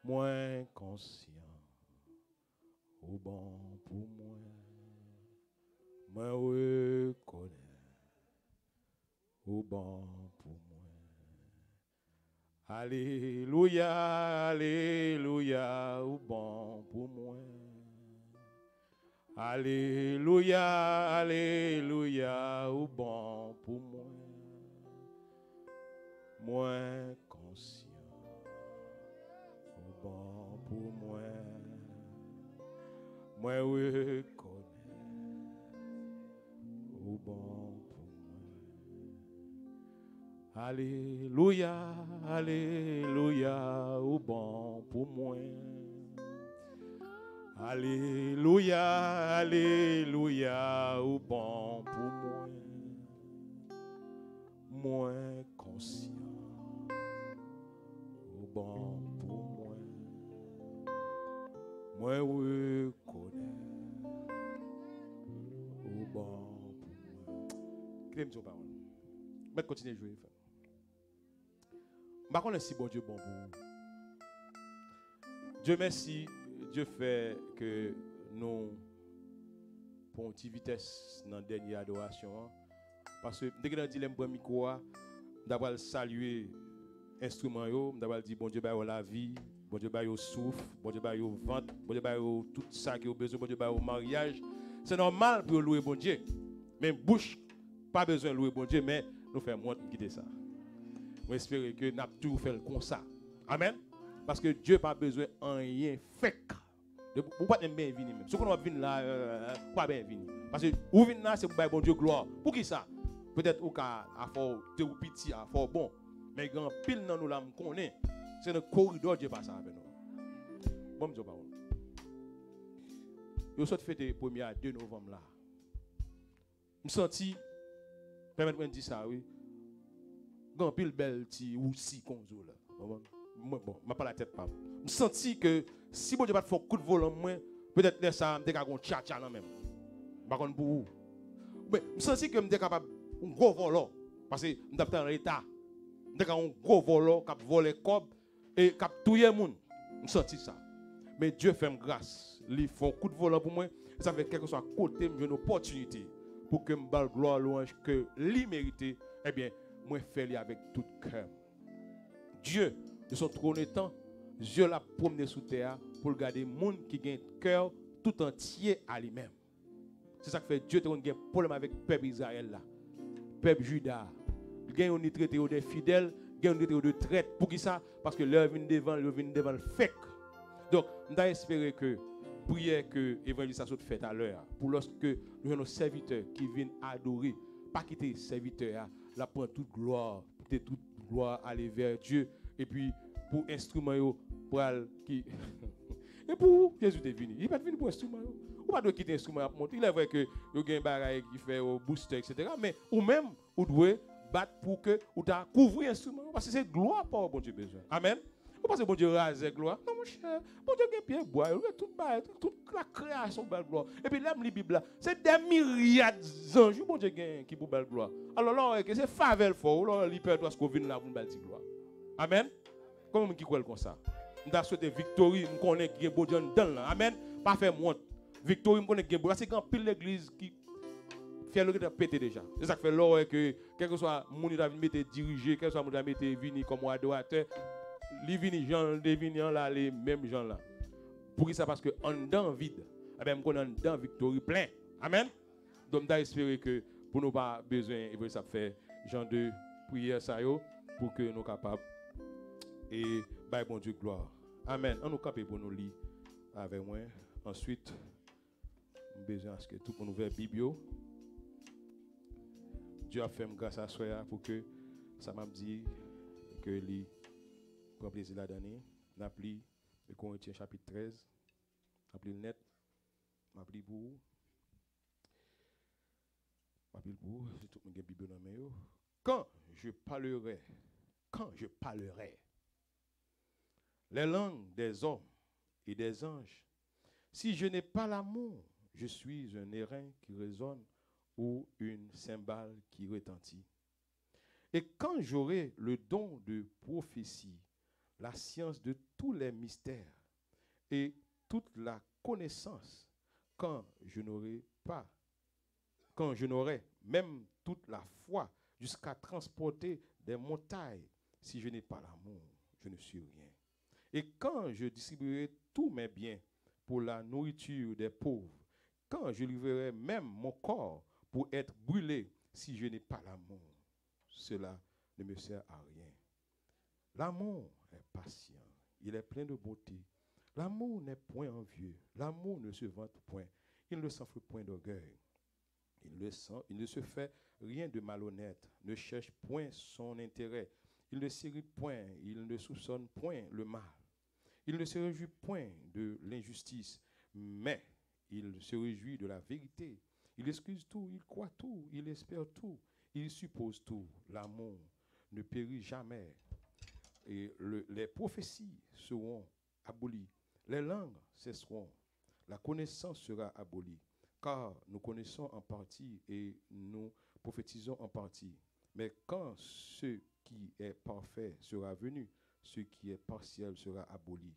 moins conscient, au bon pour moi, moi reconnais, au bon pour moi. Alléluia, alléluia, au bon pour moi. Alléluia, alléluia, au bon pour moi. Moins conscient, au bon pour moi. Moi reconnais, au bon pour moi. Alléluia, alléluia, au bon pour moi. Alléluia, alléluia, au bon pour moi. Moins conscient, au bon pour moi. Moi reconnais, au bon pour moi. Qu'est-ce que tu parles? Je vais continuer à jouer. Je ne sais pas si bon Dieu est bon pour vous. Dieu merci, Dieu fait que nous pour une petite vitesse dans la dernière adoration. Parce que dès que nous disons le micro, d'avoir salué l'instrument, d'avoir dit bon Dieu, la vie, bon Dieu, le souffle, bon Dieu, le ventre, bon Dieu, tout ça qui est besoin, bon Dieu, le mariage. C'est normal pour louer bon Dieu. Mais bouche, pas besoin de louer bon Dieu, mais nous faisons moins de quitter ça. J'espère que nous avons tout fait comme ça. Amen. Parce que Dieu n'a pas besoin de rien fake. Vous ne pouvez pas bien venir même. Si vous venez là, pas bien venir. Parce que vous venez là, c'est pour bon Dieu gloire. Pour qui ça? Peut-être au cas à fort de petit, à fort bon. Mais grand pile dans nous là, on connaît. C'est le corridor Dieu passe avec nous. Bon Dieu parole. Je souhaite fêter le 1er 2 novembre là. Je me senti, permettez-moi de dire ça, oui. Grand pile belle ti ou si konzo là. Moi bon, m'a pas la tête pas. Je senti que si bon Dieu pas faire coup de volant moi, peut-être là ça me déga gon tcha là même. Par contre pour vous. Mais je senti que me capable un gros volant parce que me dans l'état. Me un gros volant qui voler cob et qui touyer moun. Je senti ça. Mais Dieu fait grâce. Il fait un coup de volant pour moi, ça fait quelque soit côté une opportunité pour que me balle gloire louange que lui mérité, eh bien moi fais-le avec tout cœur. Dieu, de son trône temps, Dieu l'a promené sous terre pour garder les gens qui ont un cœur tout entier à lui-même. C'est ça que fait Dieu a un problème avec le peuple Israël là. Le peuple Juda. Il a un traité de fidèles, il a un traité de traite. Pour qui ça? Parce que leur vient devant le fake. Donc, nous espérons que prière que l'évangile a fait à l'heure, pour lorsque nous avons nos serviteurs qui viennent adorer, pas quitter les serviteurs, la prendre toute gloire, toute gloire aller vers Dieu, et puis pour instrument pour qui et pour Jésus est venu. Il n'est pas venu pour instrument. Ou pas de quitter l'instrument pour monter. Il est vrai que vous avez un bagage qui fait au booster, etc. Mais ou même, vous devez battre pour que vous couvrir l'instrument. Parce que c'est gloire pour bon Dieu besoin. Amen. Vous pensez que bon Dieu rase gloire? Non, mon cher. Bon Dieu a bien bois. Toute la création belle gloire. Et puis là, la Bible, c'est des myriades d'anges. Bon Dieu qui pour belle gloire. Alors là, c'est favelle fort. Là, il peut être qu'on vienne là pour une belle gloire. Amen. Comment qui croit comme ça? Nous avons souhaité victoire. Nous connaissons que bon Dieu dans là. Amen. Pas faire monte. Victoire, nous connaissons que bon Dieu. C'est quand pile l'église qui fait le péter déjà. C'est ça qui fait là que quel que soit mon qui mettre diriger, quel que soit mon qui mettre venir comme adorateur. Les gens, là, les mêmes gens là. Pour ça, parce que en dedans vide, eh bien, on a dedans victoire plein. Amen. Donc, j'espère que pour nous pas besoin, et ça fait genre de prière ça yo, pour que nous soyons capables et by bon Dieu gloire. Amen. On nous capable pour nous lire avec moi. Ensuite, nous besoin que tout pour nous ouvre Bible. Dieu a fait grâce à soi pour que ça m'a dit que lui prend plaisir la donner. N'appli le Corinthiens chapitre 13. N'appli le net. N'appli pour. N'appli pour. C'est tout le monde Bible dans mes. Quand je parlerai les langues des hommes et des anges, si je n'ai pas l'amour, je suis un airain qui résonne ou une cymbale qui retentit. Et quand j'aurai le don de prophétie la science de tous les mystères et toute la connaissance, quand je n'aurai pas, quand je n'aurai même toute la foi jusqu'à transporter des montagnes, si je n'ai pas l'amour, je ne suis rien. Et quand je distribuerai tous mes biens pour la nourriture des pauvres, quand je livrerai même mon corps pour être brûlé, si je n'ai pas l'amour, cela ne me sert à rien. L'amour est patient, il est plein de beauté. L'amour n'est point envieux, l'amour ne se vante point, il ne s'enfle point d'orgueil. Il ne se fait rien de malhonnête, ne cherche point son intérêt, il ne s'irrite point, il ne soupçonne point le mal. Il ne se réjouit point de l'injustice, mais il se réjouit de la vérité. Il excuse tout, il croit tout, il espère tout, il suppose tout. L'amour ne périt jamais. Et les prophéties seront abolies. Les langues cesseront. La connaissance sera abolie. Car nous connaissons en partie et nous prophétisons en partie. Mais quand ce qui est parfait sera venu, ce qui est partiel sera aboli.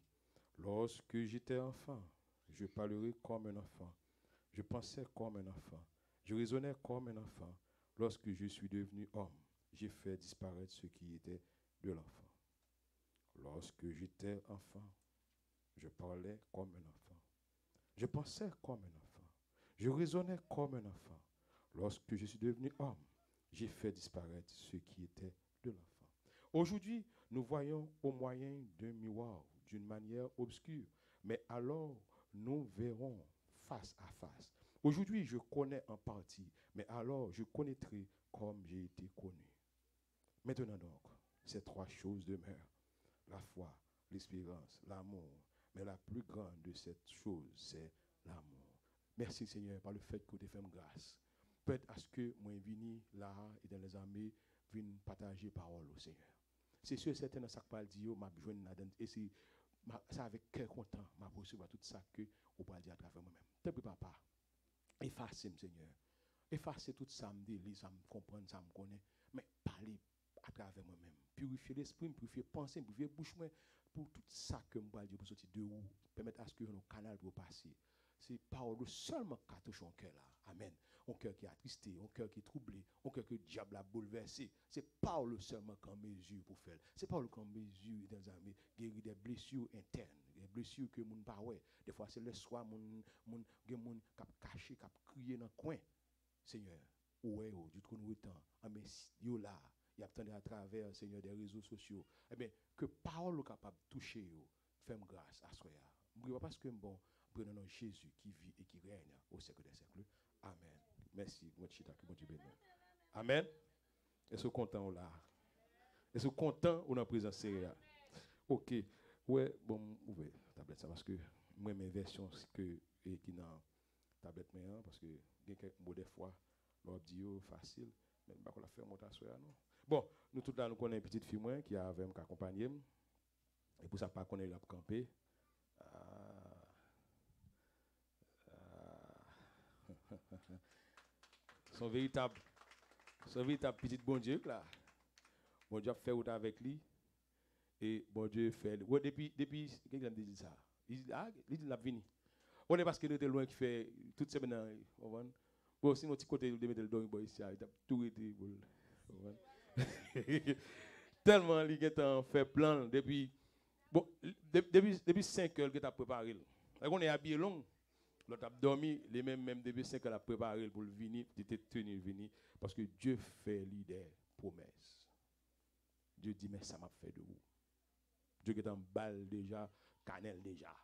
Lorsque j'étais enfant, je parlerai comme un enfant. Je pensais comme un enfant. Je raisonnais comme un enfant. Lorsque je suis devenu homme, j'ai fait disparaître ce qui était de l'enfant. Lorsque j'étais enfant, je parlais comme un enfant. Je pensais comme un enfant. Je raisonnais comme un enfant. Lorsque je suis devenu homme, j'ai fait disparaître ce qui était de l'enfant. Aujourd'hui, nous voyons au moyen d'un miroir, d'une manière obscure, mais alors nous verrons face à face. Aujourd'hui, je connais en partie, mais alors je connaîtrai comme j'ai été connu. Maintenant donc, ces trois choses demeurent: la foi, l'espérance, l'amour. Mais la plus grande de cette chose, c'est l'amour. Merci Seigneur par le fait que tu as fait grâce. Peut-être à ce que moi vini là et dans les armées viennent partager parole au Seigneur. C'est sûr certain dans ça que parle dit m'a besoin là-dedans et c'est ça avec cœur content m'a recevoir tout ça que on va dire à travers moi-même. Te prie papa. Effacez Seigneur. Effacez tout ça me délit, ça me comprend, ça me connaît, mais parlez à travers moi-même. Purifier l'esprit, purifier pensée, purifier bouche moi pour tout ça que me dire pour sortir de où, permettre à ce que nos canal pour passer. C'est parole seulement qui touche mon cœur là. Amen. Mon cœur qui est attristé, mon cœur qui est troublé, mon cœur que le diable a bouleversé. C'est parole seulement qu'en mesure pour faire. C'est parole qu'en mesure dans amis guérir des blessures internes, des blessures que moun pas ouais. Des fois c'est le soir moun cap caché, cap crier dans le coin. Seigneur, ouais du trône de temps. Mais yo là, il attendait à travers Seigneur des réseaux sociaux. Eh bien que parole capable de toucher yo, fais grâce à soi. Parce que bon prenons Jésus qui vit et qui règne au siècle des siècles. Amen. Merci. Amen. Est-ce que content là? Est-ce que content ou en présence là? OK. Ouais, bon, ouvrez tablette ça parce que moi mes versions que qui dans tablette maintenant parce que il y a quelques mots des fois l'on dit facile mais pas qu'on la faire monter à non. Bon, nous tout là nous connaissons une petite fille moi qui a avec m'accompagner et pour ça pas connaître la camper. Son véritable petit bon Dieu là. Bon Dieu a fait route avec lui et bon Dieu fait ouais, depuis quelqu'un dit ça. Il dit l'a venu. On est parce que nous était loin qui fait toute semaine bon si notre côté de mettre le don boy ici il a tout été tellement il a fait plan depuis bon depuis 5 heures que tu as préparé. On est habillé long. L'autre a dormi, les mêmes depuis 5 heures a préparé pour le venir, tu t'es tenu venir parce que Dieu fait des promesses. Dieu dit mais ça m'a fait de vous. Dieu qui est en balle déjà, canel déjà.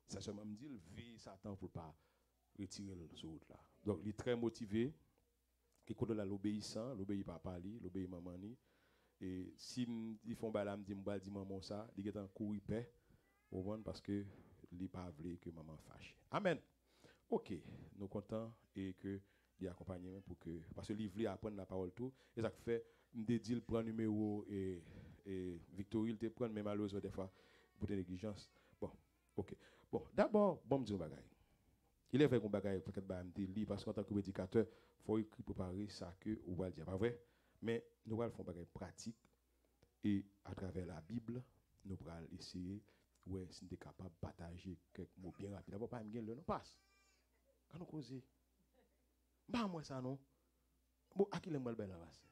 Ça seulement me dit, vie Satan pour pas retirer ce route là. Donc il est très motivé, il connaît l'obéissant, l'obéit papa li, l'obéit maman ni. Et si ils font balle, me dit maman ça, il est en courir paix, parce que il pas voulu que maman fâche. Amen. OK, nous contents et que il accompagne pour que parce que le livre apprendre la parole tout et ça fait me dit prend numéro et Victorie il te prend mais malheureusement des fois pour des négligences. Bon, OK. Bon, d'abord bon me dire bagaille. Il est fait un bagaille peut-être ba me dire parce qu'en tant que prédicateur, faut écrire préparer ça que on va dire pas vrai, mais nous allons faire bagaille pratique et à travers la Bible nous allons essayer, ouais, si nous sommes capables de partager quelques mots bien rapides. D'abord, pas me le nom, passe. Quand nous causons, bah, moi, ça, non. Bon, à qui le mal bel avance?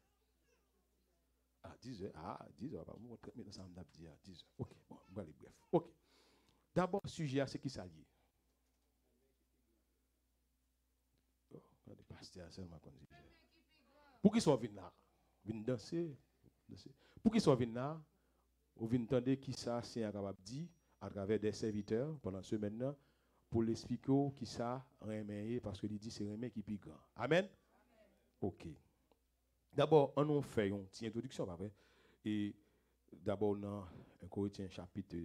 Ah, 10 heures. Ah, 10 heures. Bon, 30 minutes, ça m'a dit à 10 heures. Ok, bon, on va aller bref. Ok. D'abord, sujet, c'est qui s'allie. Oh, les pasteurs seulement qu'on dit. Pour qu'ils soient venus là, venus danser. Pour qu'ils soient venus là, vous venez entendre qui ça, c'est capable de dire à travers des serviteurs pendant ce maintenant pour l'expliquer qui ça remet parce que il dit c'est remet qui plus grand. Amen. OK. D'abord, on fait une petite introduction après et d'abord dans 1 Corinthiens chapitre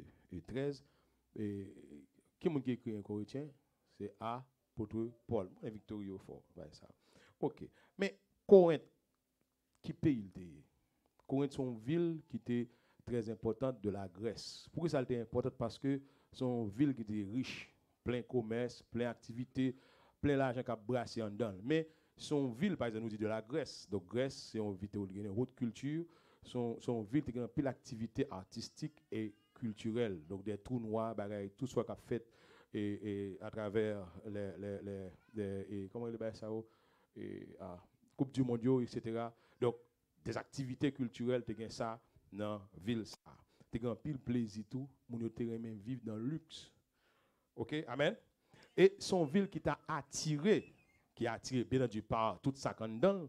13 et qui m'a écrit 1 Corinthiens c'est apôtre Paul, Victorio fort, ça. OK. Mais Corinthe qui pays était? Corinthe c'est une ville qui était très importante de la Grèce. Pourquoi ça était important? Parce que c'est une ville qui était riche, plein de commerce, plein d'activités, plein d'argent qui a brassé en dedans. Mais son ville, par exemple, nous dit de la Grèce. Donc Grèce, c'est une ville qui a une haute culture, son ville qui a plein d'activités artistiques et culturelles. Donc des tournois, tout ce qu'on a fait et à travers comment il appelle ça, Coupe du Monde, etc. Donc des activités culturelles, tu as ça dans la ville. Tu as pile plaisir tout, mon yo te remen vivre dans le luxe. OK, amen. Et son ville qui t'a attiré, qui a attiré bien entendu par tout ça dedans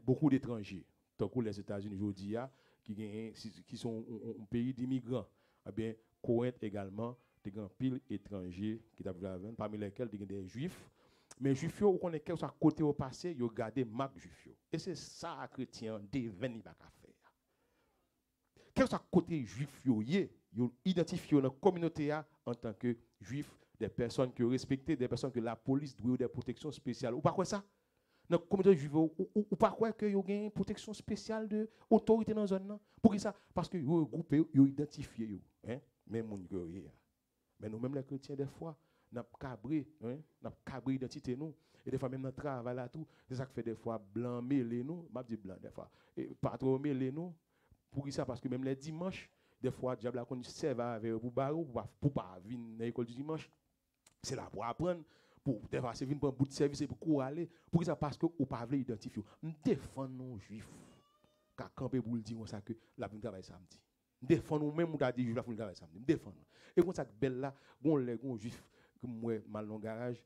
beaucoup d'étrangers. Tant que les États-Unis aujourd'hui qui sont un pays d'immigrants. Eh bien Corinthe également, tu as pile étrangers qui t'a parmi lesquels tu as des juifs. Mais juifs on connaît quelque chose à côté au passé, ils ont gardé marque juif. Et c'est ça chrétien devenu pas faire. Quel soit côté juif ils identifient dans la communauté en tant que juifs, des personnes que respectées, des personnes que la police doit des protections spéciales. Ou pas quoi ça? Dans la communauté juive ou pas quoi que y a une protection spéciale de autorité dans la zone. Pour ça? Parce que vous regroupez, vous identifiez hein, même mon mais nous même les chrétiens des fois n'a cabré identité nous et des fois même dans travail là tout, c'est ça qui fait des fois blanc mêlé nous, m'a dit blanc des fois et pas trop mêlé nous. Pour ça parce que même les dimanches des fois diable a qu'on serve avec pour pas venir à l'école du dimanche, c'est là pour apprendre pour des fois c'est venir pour un bout de service et pour courir aller pour ça parce que ou pas veut identifier nous défendre nos juifs qu'a camper pour le dire ça que la venir travailler samedi défendre nous même ou t'a dit juif la venir travailler samedi défendre et comme ça belle là gon les gon juif que moi mal dans garage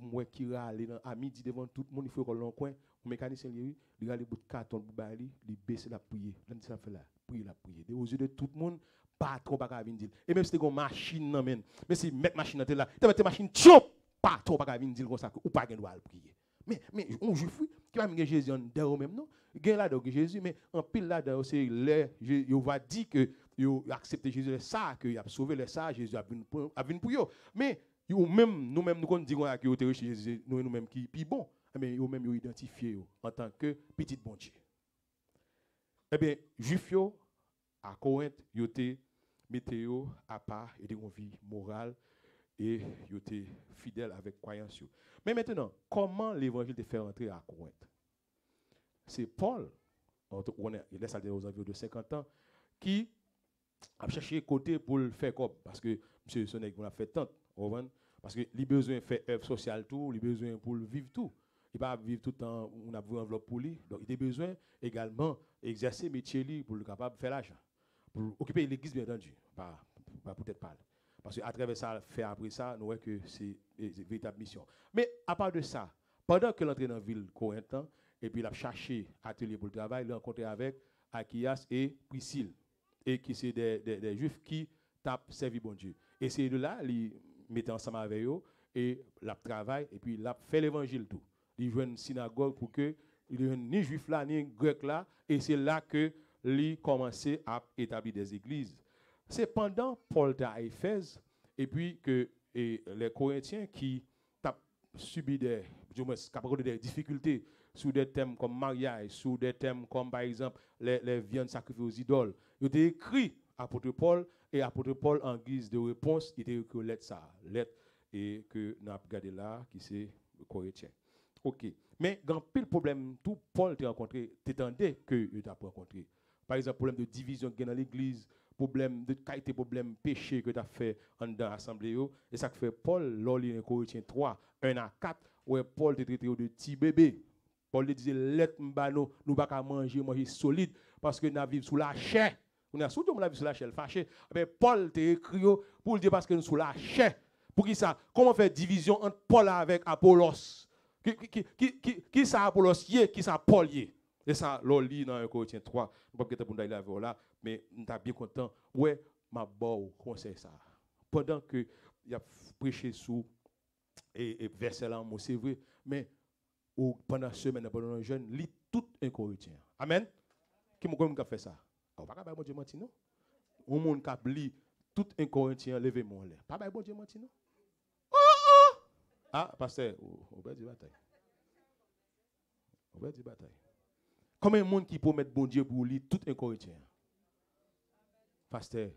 moi qui aller à midi devant tout le monde il faut qu'on coin mécanicien lui il a les bout de carton pour bali il baisse la prier là ça fait là prier la prier aux yeux de tout le monde pas trop pas venir dire et même si tu as une machine non men mais si mettre machine là tu mets machine chop pas trop pas venir dire comme ça ou pas gain droit prier mais on juif qui va venir Jésus en dehors même non gain là donc Jésus mais en pile là dedans c'est les il va dire que il accepter Jésus ça que il a sauvé les ça Jésus a venu pour eux mais nous-mêmes nous disons que vous êtes Jésus nous-mêmes qui puis bon mais vous même identifié en tant que petit bon Dieu. Eh bien juif à Corinthe yo te météo à part et une vie morale et yo te fidèle avec croyance. Mais maintenant comment l'évangile te fait entrer à Corinthe? C'est Paul il laisse aux environs de 50 ans qui a cherché côté pour le faire comme parce que monsieur Sonek on a fait tant parce que il besoin faire œuvre sociale tout, il besoin pour vivre tout. Il pas vivre tout le temps on a besoin enveloppe pour lui. Donc il a besoin également exercer métier lui pour le capable faire l'argent. Pour occuper l'église bien entendu, pas peut-être pas. Parce qu'à travers ça faire après ça, nous voyons que c'est une véritable mission. Mais à part de ça, pendant que l'entrée dans la ville Corinthe et puis il a cherché atelier pour le travail, il a rencontré avec Achias et Priscille et qui c'est des juifs qui tapent servi bon Dieu. Et c'est de là il mettait ensemble avec eux et l'a travail et puis l'a fait l'évangile tout. Il joue une synagogue pour que il ni juif là ni grec là et c'est là que il commençait à établir des églises. C'est pendant Paul à Éphèse et puis que les Corinthiens qui tapent subi des difficultés sur des thèmes comme mariage, sur des thèmes comme par exemple les viandes sacrifiées aux idoles. Il a écrit apôtre Paul et apôtre Paul en guise de réponse, il a écrit lettre et que nous avons regardé là qui c'est le Corinthien. OK. Mais dans pile problème tout Paul t'a rencontré, t'attendais que il t'a rencontré. Par exemple, problème de division dans l'église, problème de qualité problème péché que tu as fait en dans l'assemblée et ça fait Paul lors de Corinthiens 3 1 à 4 où Paul te traité de petit bébé. Paul disait let m'bano nous pas manger solide parce que nous vivons sous la chair. On a surtout la vie sous la chair fâché. Mais Paul te écrit pour dire parce que nous sous la chair. Pour qui ça? Comment faire division entre Paul avec Apollos? Qui ça Apollos yé, qui ça Paul yé? Et ça, l'on lit dans 1 Corinthiens 3. Je ne sais pas si vous avez là, mais nous sommes bien contents. Ouais, ma bonne, comment c'est ça? Pendant que il a prêché sous et verset là, c'est vrai, mais pendant la semaine, pendant le jeûne, lit tout 1 Corinthiens. Amen? Qui m'a fait ça? On va pas bon Dieu mentir, non? On monde qui lit tout 1 Corinthiens, levez-moi là. Pas bon Dieu mentir, non? Ah, pasteur, on va dire bataille. On va dire bataille. Combien de monde qui peut mettre bon Dieu pour lire tout 1 Corinthien? Pasteur,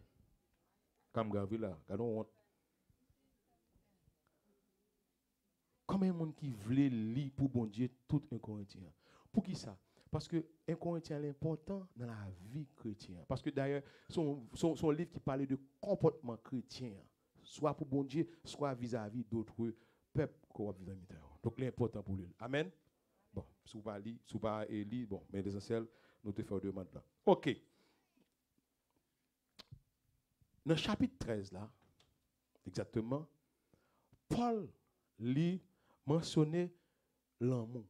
comme Gavi là, combien de monde qui veut lire pour bon Dieu tout 1 Corinthien? Pour qui ça? Parce que 1 Corinthien est important dans la vie chrétienne. Parce que d'ailleurs, son livre qui parlait de comportement chrétien, soit pour bon Dieu, soit vis-à-vis d'autres peuples qu'on va vivre dans le. Donc, c'est important pour lui. Amen. Bon, si vous ne lire, si vous ne lire, bon, mais l'essentiel, nous te faisons demande là. OK. Dans le chapitre 13, là, exactement, Paul lui mentionnait l'amour.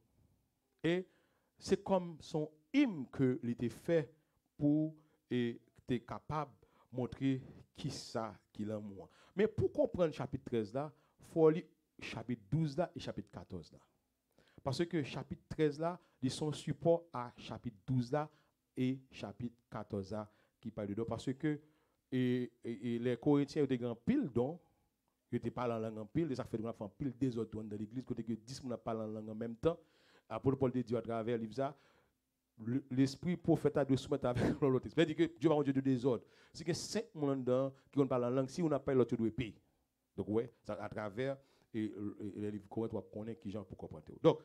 Et c'est comme son hymne que il était fait pour être capable de montrer qui ça, qui l'amour. Mais pour comprendre le chapitre 13 là, il faut lire chapitre 12 là et chapitre 14 là. Parce que chapitre 13 là, ils sont support à chapitre 12 là et chapitre 14 là qui parle de. Parce que les Corinthiens ont des grands piles dont ils étaient pas en langue en pile, les affaires de en pile désordre dans l'église, côté que 10 personnes parlent en langue en même temps. Apôtre Paul dit à travers le livre ça, l'esprit prophète a de soumettre avec l'autre. C'est-à-dire que Dieu va un Dieu de désordre. Si que 5 personnes dedans qui parlent en langue, si on n'a pas l'autre doit payer. Donc ouais, ça à travers et les livres Corinthiens on connaît qui gens pour comprendre. Donc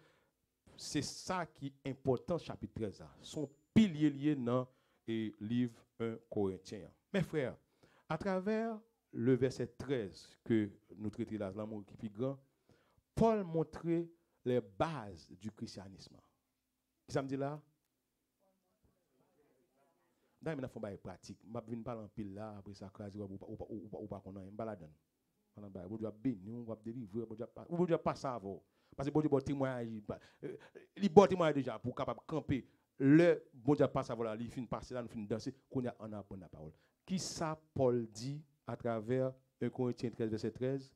c'est ça qui est important chapitre 13 là. Son pilier lié dans le livre 1 Corinthiens. Mes frères, à travers le verset 13 que nous traitons là, l'amour qui est plus grand, Paul montrait les bases du christianisme. Qu'est-ce que ça me dit là? Dans une forme pratique, je ne vais pas parler en pile là, après ça, ou pas qu'on a un balade. Vous devez bénir, vous devez délivrer, vous devez pas savoir. Parce que vous devez témoigner, il bon témoigner déjà pour capable camper. Le bon Dieu passe à voilà, il finit passer là, nous finit danser, qu'on a en apprendre la parole. Qui ça Paul dit à travers 1 Corinthiens 13 verset 13?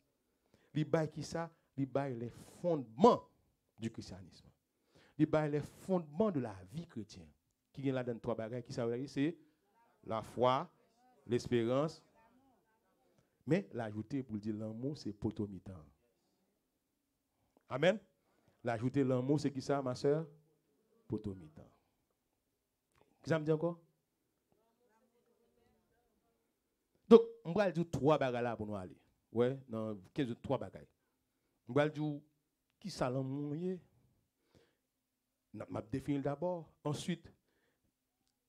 Il baille qui ça? Il baille les fondements du christianisme. Il baille les fondements de la vie chrétienne. Qui vient là dans trois bagages qui ça c'est la foi, l'espérance. Mais l'ajouter pour dire l'amour c'est potomitan. Amen. L'ajouter l'amour c'est qui ça ma sœur? Potomitan. Qui ça me dit encore? Donc, on va dire trois bagages là pour nous aller. Ouais, dans 15 trois bagages. On va dire qui ça l'amour est. M'a définir d'abord, ensuite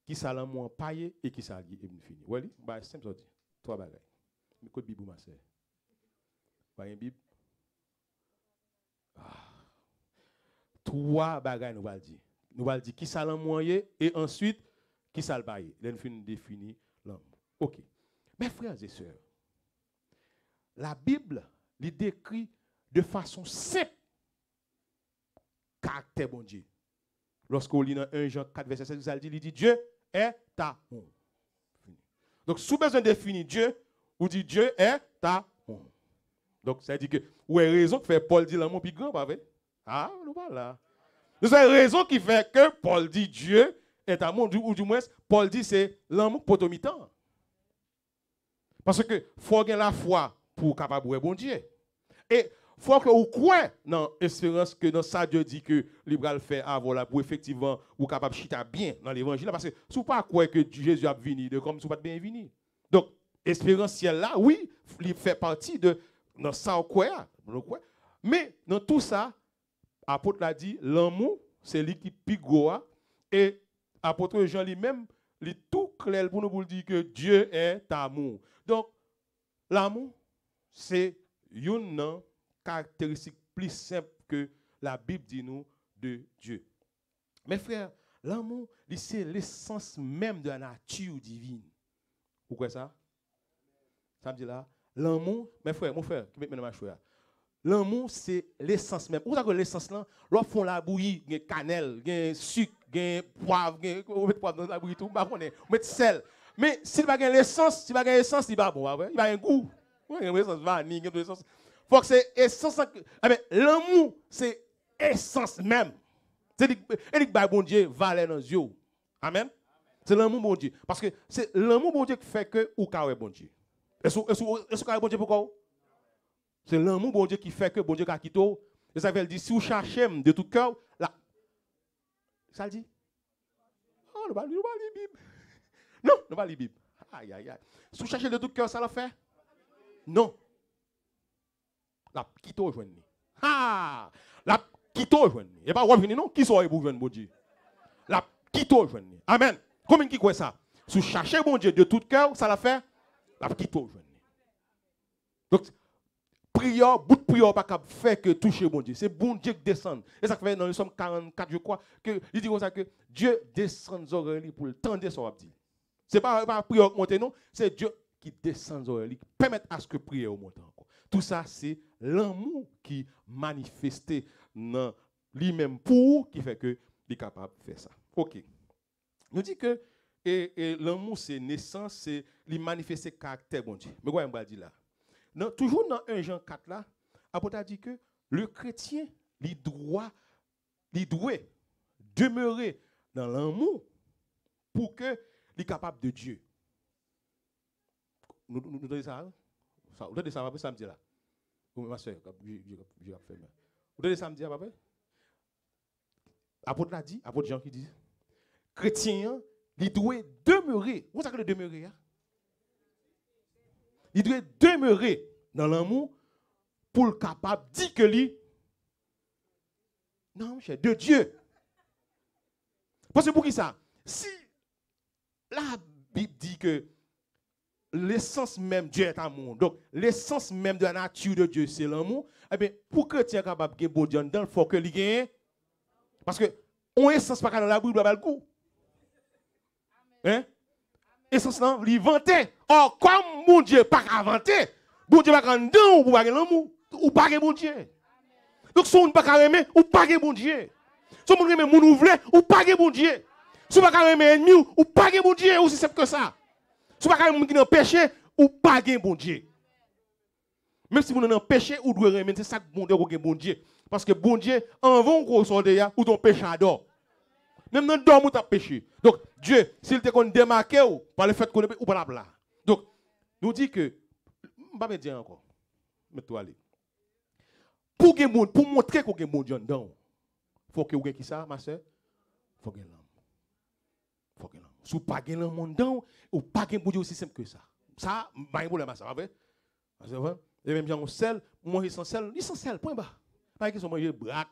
qui ça l'amour paillé et qui ça lié et fini. Ouais, bah simple ça dit. Trois bagages. Mais code Bible ma sœur. Pas une Bible. Trois bagages nous va dire. Nous va dire qui ça l'amour est et ensuite qui ça le paillé. Là nous finit définir l'amour. OK. Mes frères et sœurs, la Bible les décrit de façon simple caractère bon Dieu. Lorsqu'on lit dans 1 Jean 4 verset 16, il dit Dieu est amour. Donc sous besoin de définir Dieu, ou dit Dieu est amour. Donc ça dit que où est raison qui fait Paul dit l'amour plus grand pas vrai? Ah, nous voilà. C'est raison qui fait que Paul dit Dieu est amour ou du moins Paul dit c'est l'amour potomitan. Parce que faut gagner la foi pour capable de bon Dieu. Et faut que vous croyez dans l'espérance que dans ça Dieu dit que libéral fait avant là pour effectivement vous capable chita bien dans l'évangile parce que si vous pas croire que Jésus a venu de comme si vous pas bien venu. Donc espérentiel là oui, il fait partie de dans ça vous croyez. Mais dans tout ça apôtre l'a dit l'amour c'est lui qui plus gros et apôtre Jean lui-même il tout clair pour nous dire que Dieu est amour. Donc, l'amour, c'est une caractéristique plus simple que la Bible dit nous de Dieu. Mes frères, l'amour, c'est l'essence même de la nature divine. Pourquoi ça? Ça me dit là, l'amour, mes frères, mon frère, qui met ma choix. L'amour, c'est l'essence même. Vous savez que l'essence là, lorsqu'on font la bouillie, il y a cannelle, il y a sucre, il y a poivre, on met poivre dans la bouillie, tout, on met sel. Mais s'il n'y a pas l'essence, s'il n'y a pas l'essence, il va bon, il va un goût. Il y a une essence vanille, il y a une essence. Faut que c'est essence. L'amour, c'est essence même. C'est dit que bon Dieu valait dans les yeux. Amen. C'est l'amour bon Dieu. Parce que c'est l'amour bon Dieu qui fait que ou ka bon Dieu. Est-ce que bon Dieu pourquoi? C'est l'amour bon Dieu qui fait que bon Dieu a quitté. Et ça veut dire si vous cherchez de tout cœur, là. Ça le dit? Oh, ne pas lire la Bible. Non, ne pas lire la Bible. Aïe, aïe, aïe. Si vous cherchez de tout cœur, ça le fait? Non. La quitté aujourd'hui. Ah! La quitté aujourd'hui. Et pas revenir non, qui sont pour joindre bon Dieu? La quitté aujourd'hui. Amen. Combien qui croit ça? Si vous cherchez bon Dieu de tout cœur, ça le fait? La quitté aujourd'hui. Donc, prière, bout de prière, pas capable faire que toucher bon Dieu. C'est bon Dieu qui descend. Et ça fait dans le Somme 44, je crois, que il dit comme ça que Dieu descend aux oreilles pour le tendre son abdi. C'est pas prière qui monte, non, c'est Dieu qui descend aux oreilles, qui permet à ce que prière monte encore. Tout ça, c'est l'amour qui manifesté dans lui-même pour qui fait que il est capable de faire ça. OK. Nous dit que l'amour, c'est naissance, c'est lui manifester caractère bon Dieu. Mais quoi on va dire là? Non, toujours dans 1 Jean 4 là, apôtre a dit que le chrétien, il doit demeurer dans l'amour pour que il est capable de Dieu. Nous donnons ça. Vous donnez ça samedi là. Ma soeur, je vais faire. Vous donnez samedi à papa? Apôtre a dit, apôtre Jean qui dit, chrétien, il doit demeurer. Vous savez que le demeurer? Hein? Il doit demeurer dans l'amour pour le capable de dire que lui, non, c'est de Dieu. Parce que pour qui ça? Si la Bible dit que l'essence même de Dieu est amour, donc l'essence même de la nature de Dieu c'est l'amour, eh bien, pour que tu es capable de bon Dieu dedans, il faut que lui gagne. Parce que on essence pas dans la Bible, le coup. Hein? Essence là, il vantait. Or, comme mon Dieu pas inventé, bon Dieu pas dedans ou pas l'amour, ou pas bon Dieu. Donc, si on ne pas aimer, ou pas bon Dieu. Si on ne aime mon ouvrier, ou pas bon Dieu. Si on ne pas aimer ennemi, ou pas bon Dieu, aussi simple que ça. Si on ne pas aimer qui péché, ou pas bon Dieu. Même si vous n'avez pas péché, ou doit aimer, c'est ça que bon Dieu ou bon Dieu. Parce que bon Dieu, en vont qu'on soit déjà, ou ton péché adore. Même dans le dorme, ou t'as péché. Donc, Dieu, s'il te connaît démarqué ou par le fait qu'on est ou pas là. Donc, nous dit que, je ne vais pas me dire encore, mets-toi aller. Pour montrer qu'on est bon Dieu dedans, il faut que vous ayez qui ça, ma soeur? Il faut que vous ayez l'homme. Si vous n'avez pas l'homme dedans, ou pas de bon Dieu aussi simple que ça. Ça, je pas de problème à ça, vous voyez? Et même si on sel, manger sans sel, point bas. Pas qu'ils sont manger braque,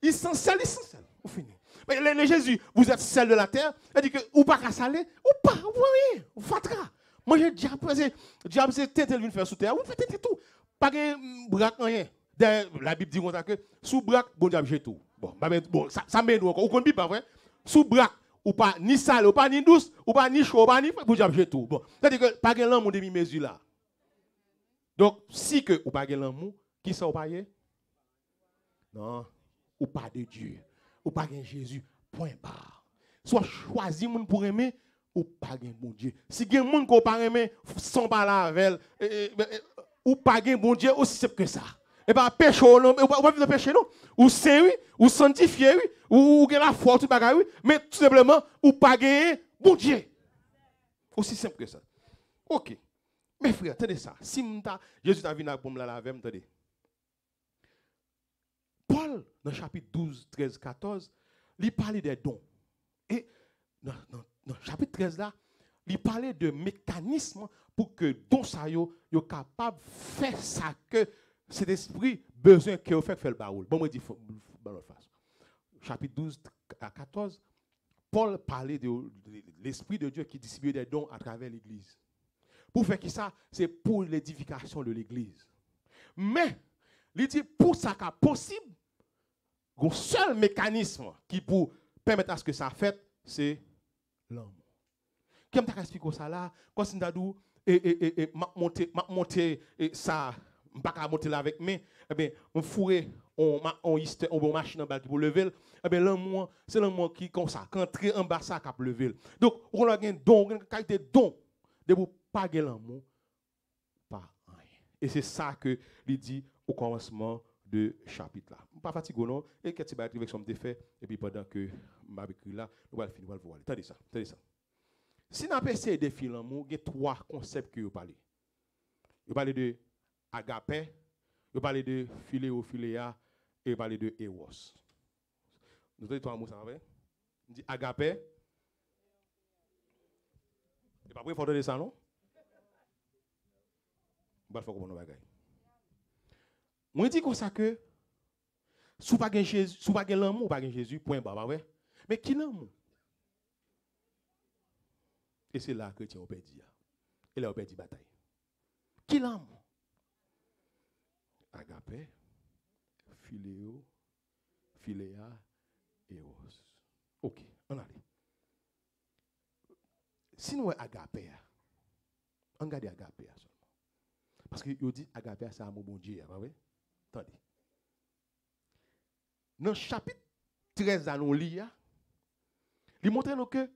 ils sont sel. On finit. Mais les Jésus, vous êtes sel de la terre, il dit que ou pas qu'à saler, ou pas, vous voyez, vous fatra. Manger diable, c'est tête vient faire sous terre, vous faites tout. Pas que braque rien. La Bible dit comme ça que sous braque, bon diable jette tout. Bon, ça mène encore. Vous connaissez pas vrai? Sous braque, ou pas ni sale, ou pas ni douce, ou pas ni chaud, ou pas ni bon diable jette tout. Bon, c'est-à-dire que pas que l'amour demi mesure là. Donc si que ou pas que l'amour, qui ça ou pas? Non, ou pas de Dieu, ou pas de Jésus, point barre. Soit choisi moun pour aimer, ou pas de bon Dieu. Si gen moun ko pas aimer, sans pas la avec ou pas de bon Dieu, aussi simple que ça. Et pas péché non, ou pas de péché non. Ou saint oui, ou sanctifié oui, ou gen la foi tout bagay oui, mais tout simplement ou pas de bon Dieu. Aussi simple que ça. OK. Mes frères, attendez ça. Si Jésus t'a venu pour me la laver, attendez. Paul, dans le chapitre 12, 13, 14, il parlait des dons. Et dans le chapitre 13 là, il parlait de mécanismes pour que dons ça yo capable de faire ça que cet esprit besoin que fait faire le baroul. Bon, moi dis bon face. Chapitre 12 à 14, Paul parlait de l'Esprit de Dieu qui distribue des dons à travers l'Église. Pour faire qui ça? C'est pour l'édification de l'Église. Mais, il dit, pour ça qu'il est possible, le seul mécanisme qui peut permettre à ce que ça fait, c'est l'amour. Comme tu as expliqué ça là, quand tu as dit, monter ça, je ne peux pas monter là avec moi, eh bien, on fourré, on machine en bas pour lever, eh bien, l'amour, c'est l'amour qui, comme ça, quand entrer en bas, ça, qui peut lever. Donc, on a un don, une qualité de don, de ne pas gagner l'amour, pas rien. Et c'est ça que il dit au commencement de chapitre là. Je ne suis pas fatigué, non? Et qu'est-ce que tu vas avec fait, et puis pendant que je vais écrire là, nous allons finir, nous allons voir. Attendez ça, attendez ça. Si nous avons essayé de définir l'amour, il y a 3 concepts que vous parlez. Vous parlez de agapé, vous parlez de philéo, philéa, et vous parlez de eros. Nous avons 3 mots, ça va? On dit agapé. Et pas pour faut donner ça, non? On va faire comme on va faire. Moi, je dis comme ça que, si vous n'avez pas Jésus, si vous n'avez pas l'amour, vous n'avez pas Jésus, point barre, ouais. Mais qui l'amour? Et c'est là que chrétien a perdu. Et là, on perdu bataille. Qui l'amour? Agapé, philéo, philéa, eros. Ok, on allait. Si nous avons agapé, on regarde agapé seulement. Parce que vous dites agapé, c'est un mot bon Dieu. Attendez. Dans le chapitre 13, nous lisons, il montre que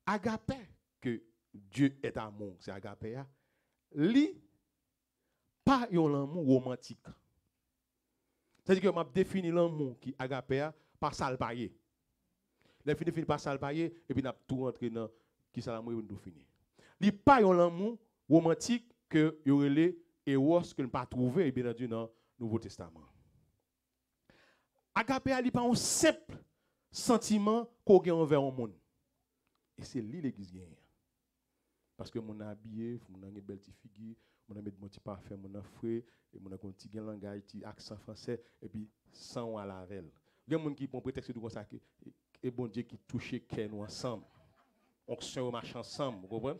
agapé, que Dieu est amour, c'est agapé, li pas un amour romantique. C'est-à-dire que m'a défini l'amour qui agapé par salpaillé. Les défini par salpaillé et puis n'a tout rentré dans qui ça l'amour nous finir. Li pas un amour romantique que y aurait les eros que ne pas trouver bien entendu dans le Nouveau Testament. Agapé li pas un simple sentiment qu'on a envers un monde. Et c'est lui l'église gagne. Parce que mon habillé, mon a une belle petite figure, mon a mis mon petit parfum, mon a frais, et mon a un petit langage, petit accent français, et puis sans à la velle. Il y a des gens qui prennent prétexte de ça, et bon Dieu qui touche nous ensemble. On se marche ensemble, vous comprenez?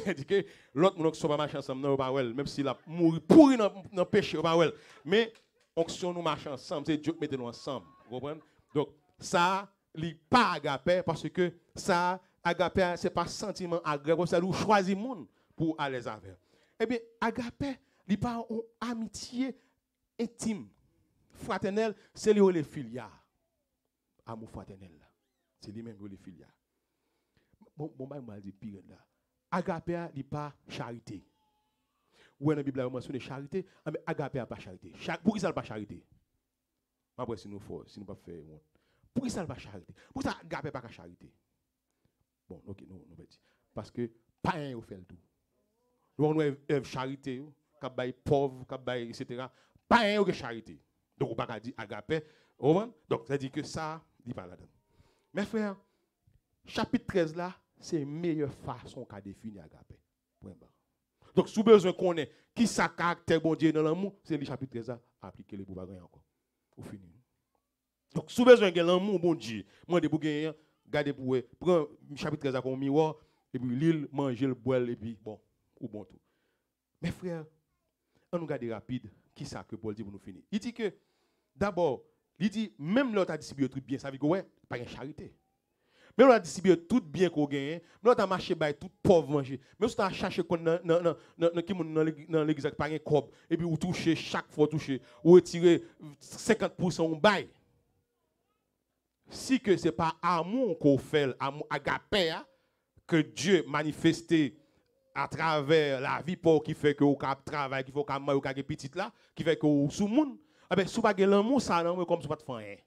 Il dit que l'autre monde ne marche ensemble, non, pas well, même s'il a mouru pourri dans le péché, pas well. Mais on nous marche ensemble, c'est Dieu qui met nous ensemble, vous comprenez? Donc, ça, il pas agapé parce que ça, agapé, ce n'est pas sentiment agréable, ça nous choisit le monde pour aller avec. Eh bien, agapé, il n'est pas une amitié intime, fraternelle, c'est les filiales. Amour fraternel, c'est lui-même les filiales. Bon, je vais dire pire là. Agapé, il n'est pas charité. Ou dans la Bible, on mentionne charité, mais agapé n'est pas charité. Pour qui ça n'est pas charité? Après, si nous ne pas faire. Pour qui ça n'est pas charité? Pour ça, agapé n'est pas charité. Bon, ok, non, parce que pas un fait le tout. Nous avons charité, nous pauvre, etc. Pas un de charité. Donc, on ne peut pas dire agapé. Donc, ça dit que ça, il pas là-dedans. Mes frères, chapitre 13 là, c'est la meilleure façon qu'a définir agapé. Donc, si vous avez besoin qu'on ait qui ça caractère bon Dieu dans l'amour, c'est le chapitre 13 là, appliquer les boubagas encore. Au fini. Donc, si vous avez besoin de l'amour bon Dieu, moi, de bougains, gardez pour eux, prends le chapitre 13 comme miroir, et puis l'île, manger le boire, et puis bon, ou bon tout. Mes frères, on nous garde rapide, qui ça que Paul dit pour nous finir. Il dit que, d'abord, il dit, même l'autre a distribué tout bien, ça veut dire que, ouais, pas une charité. Même l'autre a distribué tout bien qu'on gagne, même l'autre a marché, tout pauvre manger. Même si tu as cherché dans l'église, pas un cob, et puis vous touchez, chaque fois touchez, ou retirez 50% de bail. Si que ce n'est pas amour qu'on fait, amour agapé, que Dieu manifesté à travers la vie pour qui fait que vous travaillez, qui fait que vous avez petit là, qui fait que vous sous monde, eh bien, si vous n'avez pas l'amour, ça non comme si vous ne faites rien.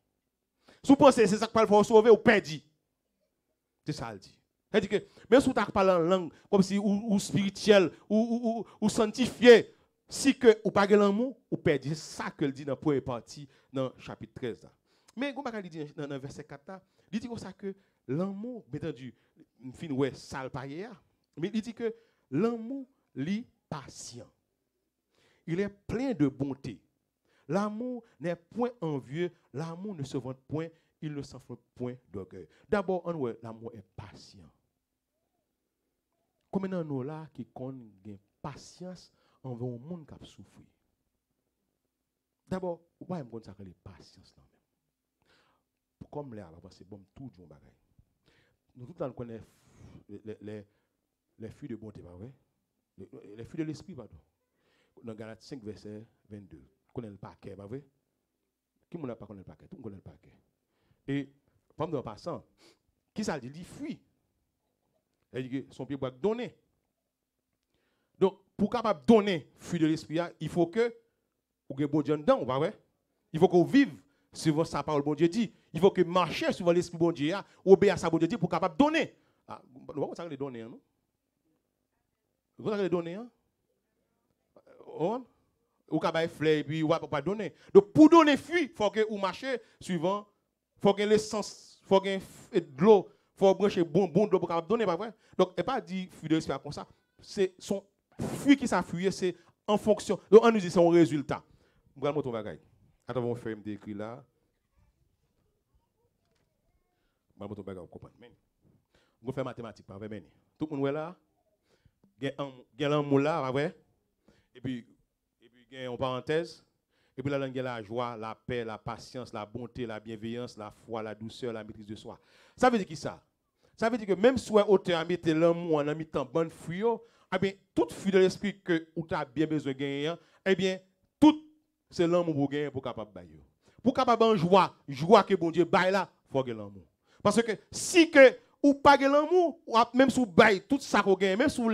Si vous pensez que c'est ça qu'il faut sauver, vous perdez. C'est ça, elle dit. Elle dit que même si vous n'avez pas en langue, comme si ou spirituel, ou sanctifié, si que vous n'avez pas l'amour, vous perdez. C'est ça qu'elle dit dans la première partie, dans le chapitre 13. Là. Mais comme elle dit dans le verset 4, il dit comme ça que l'amour, bien entendu, une fine ouais, sale paille, mais il dit que l'amour est patient. Il est plein de bonté. L'amour n'est point envieux, l'amour ne se vante point, il ne s'enfle point d'orgueil. D'abord, on voit l'amour est patient. Combien de nous là qui ont patience envers un monde qui a souffert? D'abord, pourquoi je ça que les patience là même? Comme là, c'est bon, tout le monde. Nous tout le temps connaissons les fruits de bonté, pas vrai? Les fruits de l'esprit, pardon. Dans Galates 5, verset 22. On connaît le paquet, pas vrai? Qui ne pas connaît le paquet? Tout le monde connaît le paquet. Et, comme en passant, qui ça dit? Il dit fruit. Il dit que son pied doit donner. Donc, pour capable donner fruit de l'esprit, il faut que vous ayez bon Dieu dedans, pas vrai? Il faut que vous viviez suivant sa parole, bon Dieu dit. Il faut que vous marchiez suivant l'esprit, bon Dieu, obéir à sa bon Dieu dit pour capable donner. Ah, vous savez les donner, non? Vous savez les donner, hein? Ou capable fleur et puis ou pas donner. Donc, pour donner fruit, il faut que vous marchiez suivant, il faut que l'essence, il faut que de l'eau, il faut brancher bon de l'eau pour capable donner, pas vrai? Donc, il pas dit fruit de l'esprit comme ça. C'est son fruit qui s'affuit, c'est en fonction. Donc, on nous dit son résultat. Je vais montrer un bagage. Attends, on va faire écrit là. Je vais montrer un bagage, vous comprenez. On va faire mathématiques, pas vrai? Tout le monde est là. Il y a un mot là, pas vrai? Et puis, il y a une parenthèse. Et puis là, il y a la joie, la paix, la patience, la bonté, la bienveillance, la foi, la douceur, la maîtrise de soi. Ça veut dire qui ça? Ça veut dire que même si auteur a mis l'amour en mis tant bonne fruit, eh bien, toute fruit de l'esprit que tu as bien besoin de gagner, eh bien, tout c'est l'amour pour gagner pour capable bailler. Pour capable en joie que bon Dieu baille là, faut gagner l'amour. Parce que si que ou pas gagner l'amour, même si vous baille tout ça qu'on gagne, même si vous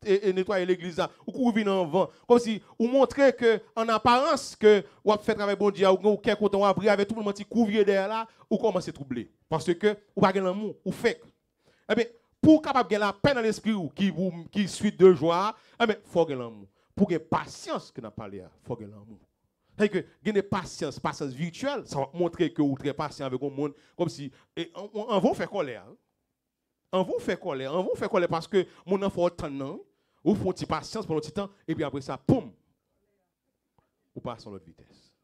et nettoyer l'église là, ou qu'on vient en vent, comme si vous montrez que en apparence que vous fait travail bon Dieu, ou quelque temps après avec tout le monde qui couvrier derrière là, ou commencez à troubler parce que ou pas gagner l'amour, ou fait. Eh bien, pour capable gagner la paix dans l'esprit qui suit de joie, eh bien, faut gagner l'amour. Pour gagner patience que n'a parlé, faut gagner l'amour. C'est-à-dire que gagner patience virtuelle, ça va montrer que vous êtes très patient avec le monde, comme si on va faire colère. On va faire colère, parce que mon enfant a temps, ou font une patience pendant un petit temps, et puis après ça, poum, ou passe à l'autre vitesse.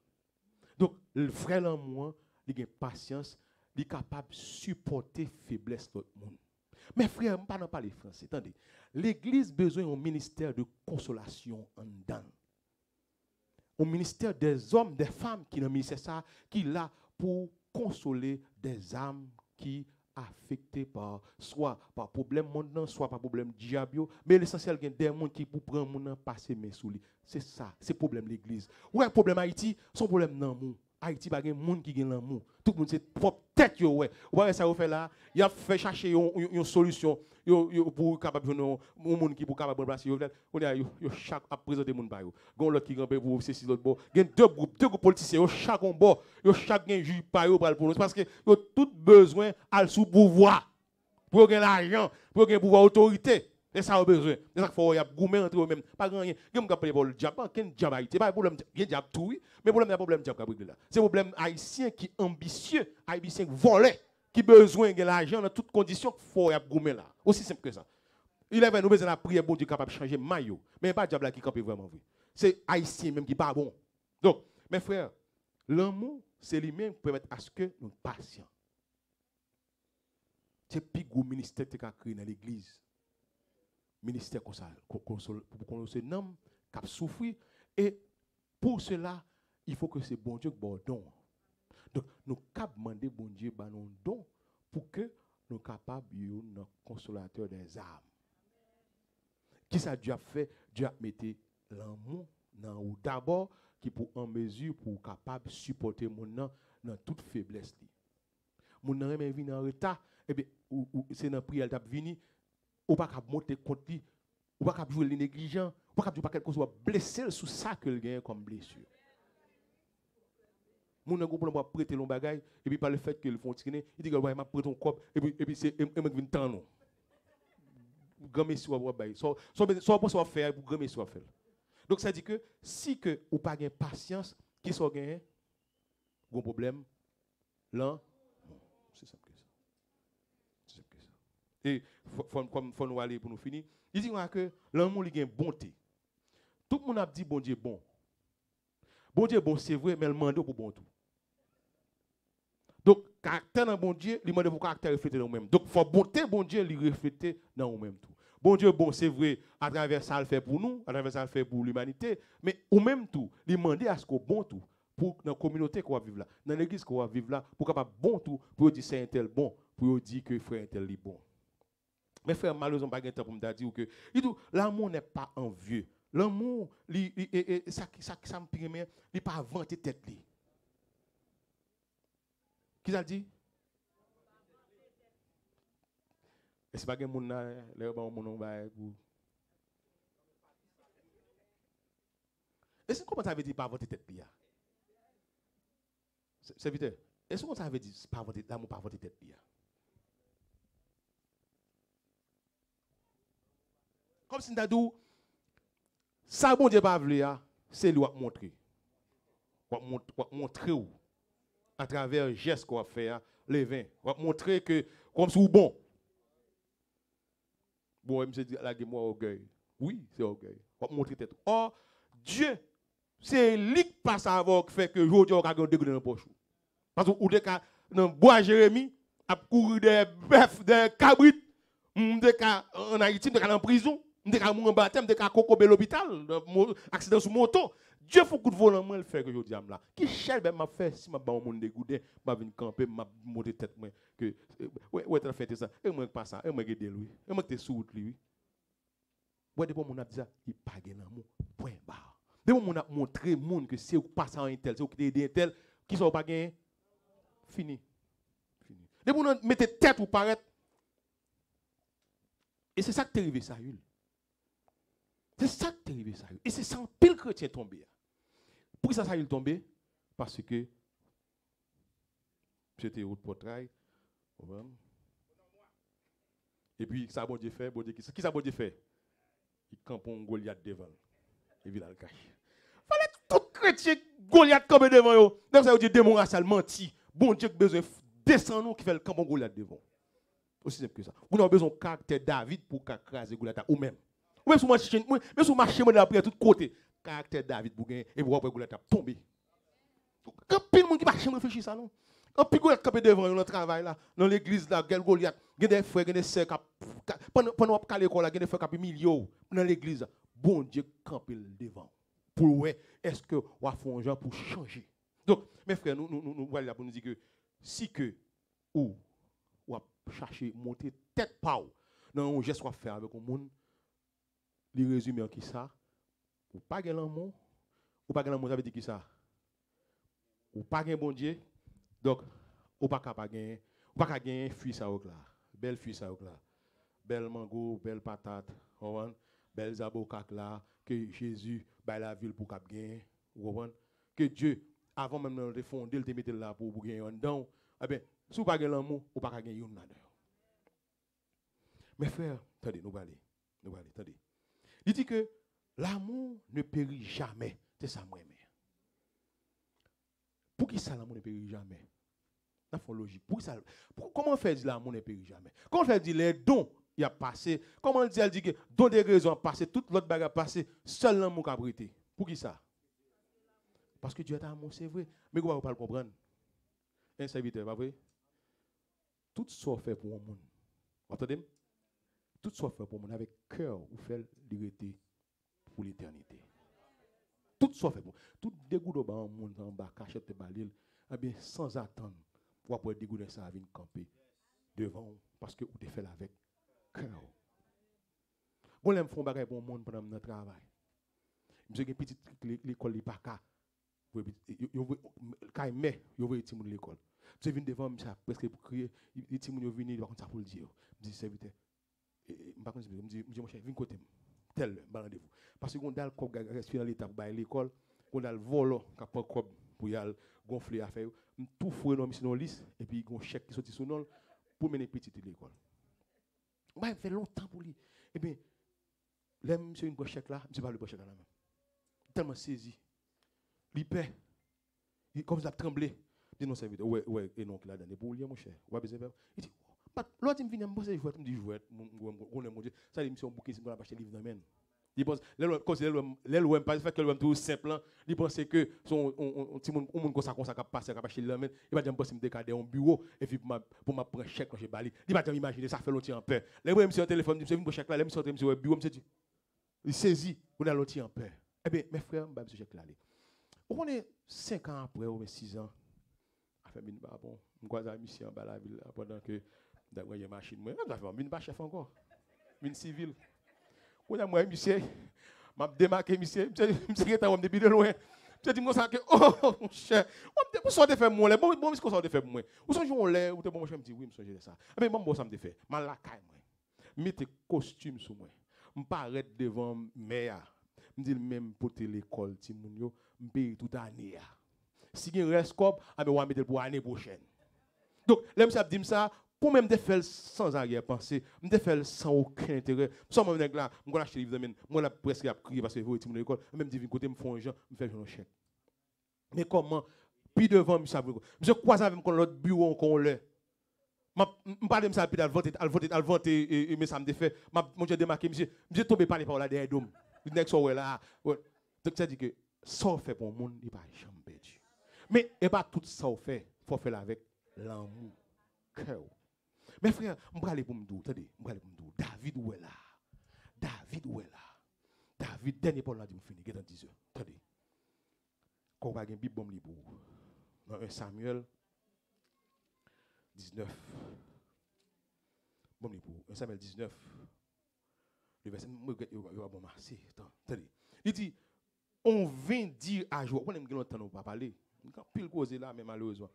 Donc, le frère l'amour, il a patience, il est capable de supporter la faiblesse de l'autre monde. Mais frère, je ne parle pas les français. Attendez, l'Église a besoin d'un ministère de consolation en dedans. Un ministère des hommes, des femmes qui ont mis ça, qui est là pour consoler des âmes qui affectées par soit par problème mondain, soit par problème diable. Mais l'essentiel, il y a des gens qui pour prendre mon nom passer mes sous lui. C'est ça, c'est le problème de l'Église. Ouais, problème Haïti, son problème non mon. Haïti pas gen monde qui gen l'amour. Tout le monde c'est propre tête yo ouais. Ouais ça fait là, il a fait chercher une solution pour capable un monde qui pour capable remplacer yo. On a yo chaque à présenter monde ba yo. Gon l'autre qui rampe pour ceci l'autre bord. Gen deux groupes politiciens yo chaque on bord, yo chaque gen juge pa yo pour parce que yo tout besoin al sous pouvoir. Pour gen l'argent, pour gen pouvoir autorité. C'est ça au besoin. C'est ça qu'il faut y a gourmet entre eux-mêmes. Pas grand rien. Il y a pour le diable, quel diable Haïti, pas problème, il y a diable tout oui, mais problème diable là. C'est problème haïtien qui ambitieux, haïtien volé, qui besoin de l'argent dans toutes conditions qu'il faut y a gourmet là. Aussi simple que ça. Il avait nous besoin de la prière bon Dieu capable de changer maillot, mais pas diable qui campe vraiment vrai. C'est haïtien même qui pas bon. Donc, mes frères, l'amour c'est lui-même pour permettre à ce que nous passions. C'est plus gros ministère qui a créé dans l'église. Ministère pour qu'on se nomme, qui a souffert. Et pour cela, il faut que c'est bon Dieu qui bon don. Donc, nous avons demandé bon Dieu un don pour que nous soyons capables de consolateur des âmes. Qui ça Dieu a fait? Dieu a mis l'amour dans ou d'abord qui pour en mesure pour capable supporter mon nom dans toute faiblesse. Mon nom est venu en retard, et bien c'est dans prière t'a venu. Ou pas qu'à monter contre lui, ou pas qu'à jouer les négligents, ou pas qu'à jouer quelque chose soit blessé sous ça que le gagne comme blessure. Mon n'a pas prêter l'on bagaille et puis par le fait qu'ils font tirer, il dit que ouais m'a prêté ton corps et puis c'est me vient temps non. Grand monsieur va bailler. Soit pour faire pour grand monsieur faire. Donc ça dit que si que ou pas gain patience, qui soit gain gros problème là, c'est simple. Et comme faut nous aller pour nous finir. Il dit que l'amour il a une bonté. Tout le monde a dit bon Dieu bon. Bon Dieu bon c'est vrai mais le mandat pour bon tout. Donc caractère dans bon Dieu, il demande pour caractère refléter dans nous-mêmes. Donc faut bonté bon Dieu lui refléter dans nous-mêmes tout. Bon Dieu bon c'est vrai à travers ça le fait pour nous, à travers ça le fait pour l'humanité, mais ou même tout, il demande à ce qu'on bon tout pour dans la communauté qu'on va vivre là, dans l'église qu'on va vivre là, pour capable bon tout pour dire c'est un tel bon, pour dire que frère un tel est bon. Mais frère malheureusement pas de temps pour me dire que l'amour n'est pas envieux. L'amour ça me permet il pas vanter tête li. Qui ça dit? Et c'est pas que mon là les bon mon ba pour. Est-ce que comment ça veut dire pas vanter tête li? C'est vite. Est-ce que ça veut dire pas vanter l'amour pas vanter tête li? Comme si nous dit ça bon Dieu pas vle c'est lui montrer. Montrer à travers geste qu'on va faire les vins, montrer que comme si ou bon. Bon, monsieur dit la moi orgueil. Oui, c'est orgueil. On montrer tête. Or Dieu c'est lui qui passe avant qui fait que aujourd'hui on a un degré dans la poche. Parce que ou de cas dans bois Jérémie a courir des bœufs, des cabrites, de cas en Haïti, de cas en prison, de cas en baptême, de cas coco à l'hôpital, accident sur moto. Dieu faut que volant moi le faire que aujourd'hui là. Qui cherche ben m'a fait si m'a ba monde dégoûté, m'a venir camper, m'a monter tête moi que ouais t'as fait ça. Et moi pas ça, et moi aider lui. Et moi t'es sous lui. Ouais depuis mon a dit ça, il pas gain l'amour. Point barre. Depuis mon a montré monde que c'est ou pas ça un tel, c'est ou qui aider un tel qui sont pas gain fini. Fini. Depuis mon mettez tête ou paraître. Et c'est ça qui t'est arrivé ça. C'est ça qui t'est arrivé ça. Et c'est sans pile chrétien tombé. Pour ça, ça il tombé parce que c'était au portail. Et puis, ça bon Dieu fait, bon Dieu qui ça bon Dieu fait? Il campe un Goliath devant. Et il a le cache. Fallait tout chrétien Goliath camper devant yo. Donc ça veut dire démon racial menti. Bon Dieu qui besoin descendre nous qui fait le camp Goliath devant. Aussi simple que ça. Vous avez besoin de caractère David pour craser Goliath ou même. Ou même sur marché de la prière de tous côtés. Caractère David pour gagner et pour après Goliath tomber. Quand pile monde qui va jamais réfléchir ça non. Quand pile Goliath camper devant dans le travail là, dans l'église là, Goliath, il y a des frères, il y a des sœurs pendant qu'à l'école là, il y a des frères qui millions dans l'église. Bon Dieu camper devant. Pour ouais, est-ce que on va faire un genre pour changer. Donc mes frères, nous voilà pour nous dire que si que ou chercher monter tête pas dans un geste qu'on faire avec le monde, les résumer en qui ça, ou pas gagner l'amour, ou pas gagner l'amour, ça veut dire qui ça? Ou pas gagner bon Dieu, donc ou pas capable gagner, ou pas gagner fruit ça là, belle fruit ça là, belle mango, belle patate, belle zaboka là, que Jésus ba la ville pour cap gagner, que Dieu avant même de fonder, il te mettait là pour gagner en dedans, eh bien, si vous pas gagner l'amour, ou pas gagner une là. Mes frères, attendez, nous allons aller, attendez. Il dit que l'amour ne périt jamais. C'est ça, moi. Pour qui ça, l'amour ne périt jamais? Ça fait logique. Comment faire dire l'amour ne périt jamais? Comment faire dire les dons, il a passé? Comment elle dit que dons des raisons a passé, toute l'autre bagarre a passé, seul l'amour a prêté? Pour qui ça? Parce que Dieu est amour, c'est vrai. Mais vous ne pouvez pas le comprendre. Un serviteur, pas vrai? Tout ça fait pour un monde. Vous entendez? Tout soit fait pour mon avec cœur ou faire l'irrité pour l'éternité. Tout soit fait pour tout dégoût de bas monde en bas cachette balil eh bien sans attendre pour pouvoir dégoûter ça venir camper devant parce que vous te fait avec cœur. Bon l'aime font bagaille pour monde pendant notre travail. Monsieur une petite l'école li pas ka quand mais yo voyez ti moun l'école. Tu viens devant ça presque pour crier les ti moun yo venir par contre ça pour le dire. Me dit serviteur me dit mon cher, viens côté tel rendez-vous parce que on dal ko rester dans l'état pour l'école on dal volo capon pour y aller gonfler affaire tout foué non mission liste et puis gon chèque qui sorti sous non pour mener petite l'école bah fait longtemps pour lui et bien là monsieur une chèque là monsieur pas le chèque là même tellement saisi il paie comme ça tremblé dit non serviteur ouais et non qu'il a donné pour lui mon cher ouais besoin il dit l'autre me vient me poser jouet me dit jouet mon Dieu ça l'émission bouquet si on va acheter livre dans men Il pense, l'elle pas fait que l'homme tout simple, il pense que son petit monde comme ça qui passe qui passer là, il va dire me décader un bureau et puis pour m'a prendre chèque quand je bali. Il va imaginer ça fait longtemps en peur. Les moi monsieur au téléphone, monsieur pour chèque là, les monsieur au bureau, monsieur dit il saisit, on a longtemps en peur. Eh bien mes frères, m'ba monsieur chèque là. On est 5 ans après ou 6 ans. Afin bin ba bon, on croise à monsieur en bas la ville pendant que d'avoir une machine moi, ça fait bin pas chef encore. Bin civil. Quand moi, monsieur, m'a démarqué, monsieur qui est depuis de loin. Monsieur dit, ça que, oh, mon cher, on sort de faire moi, bon, monsieur, sort de faire moi. Ou sont joué l'air, ou te bon, monsieur, me dit, oui, monsieur, j'ai ça. Mais bon, ça me fait. Ma la caille, moi. Mettez costume sur moi. M'paraît devant mère. Me dit, même pour l'école, Timounio, m'paye toute année. Si il reste comme, on va mettre pour l'année prochaine. Donc, là, monsieur dit ça, pour même de faire sans arrière-pensée, de faire sans aucun intérêt. Sans moi là, je vais acheter livre moi là presque à crier parce que vous êtes mon école, même dit côté me font un gens, me faire un chèque. Mais comment puis devant monsieur croise avec l'autre bureau qu'on l'a. Je parle de ça puis al voter mais ça me fait mon Dieu démarqué monsieur tombé parler par là derrière dôme. Next ouais là. Donc ça dit que ça fait pour monde, il pas jamais perdu. Mais et pas tout ça fait, faut faire avec l'amour, cœur. Mes frères, je vais aller pour me dire, attendez, David où est là? David où est là? David, dernier parole là, je finis, dans 10 heures. Attendez. Quand on va une Bible, bon libre. Dans 1 Samuel 19. Bon libre. 1 Samuel 19. Le verset, il va bon marcher. Attendez. Il dit, on vient dire à jour. On aime bien longtemps, on va parler. Quand pile cause là, mais malheureusement.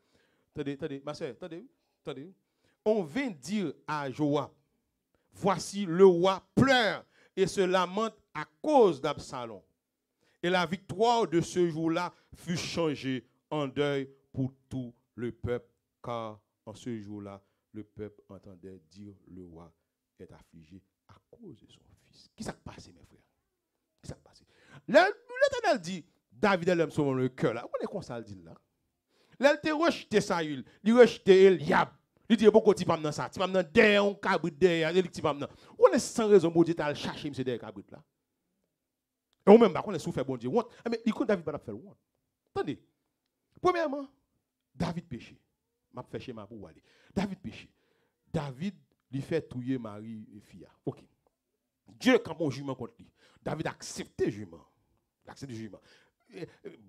Attendez, ma soeur, attendez. On vint dire à Joab, voici le roi pleure et se lamente à cause d'Absalom. Et la victoire de ce jour-là fut changée en deuil pour tout le peuple, car en ce jour-là, le peuple entendait dire le roi est affligé à cause de son fils. Qui s'est passé, mes frères? Qui s'est passé? L'Éternel dit, David est l'homme selon le cœur. Là. On est comme ça, le dit là. L'Éternel te rejeté Saül, il rejeté Eliab. Il dit beaucoup de temps dans ça. Tu vas dans derrière un cabrit derrière, il dit maintenant. On est sans raison bon Dieu t'as chercher monsieur derrière cabrit là. Et on même pas qu'on est souffert bon Dieu. Mais il compte David pas faire honte. Attendez. Premièrement, David péché. M'a fait chez ma pour aller. David péché. David lui fait tuer Marie et fille. OK. Dieu quand mon jugement contre lui. David a accepté le jugement. Accepté le jugement.